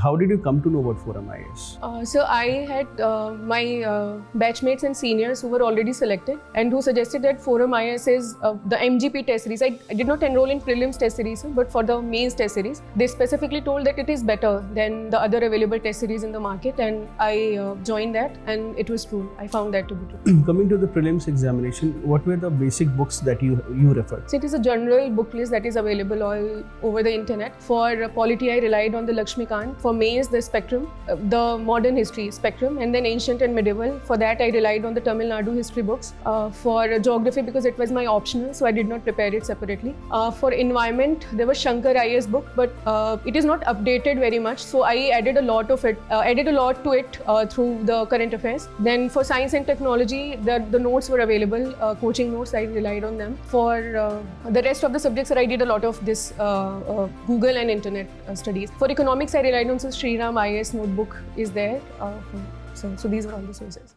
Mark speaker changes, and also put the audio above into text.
Speaker 1: how did you come to know about Forum IAS?
Speaker 2: So I had my batchmates and seniors who were already selected and who suggested that Forum IAS is the MGP test series. I did not enroll in prelims test series, but for the mains test series, they specifically told that it is better than the other available test series in the market, and I joined that, and it was true. I found that to be true.
Speaker 1: Coming to the prelims examination, what were the basic books that you referred?
Speaker 2: So it is a general book list that is available all over the internet. For polity, I relied on the Lakshmikant. For mains, the Spectrum, the modern history Spectrum, and then ancient and medieval. For that, I relied on the Tamil Nadu history books. For geography, because it was my optional, so I did not prepare it separately. For environment, there was Shankar IAS book, but it is not updated very much, so I added a lot to it through the current affairs. Then for science and technology, the notes were available, coaching notes, I relied on them. For the rest of the subjects, I did a lot of this Google and internet studies. For economics, I relied on Sriram IAS notebook is there. So these were all the sources.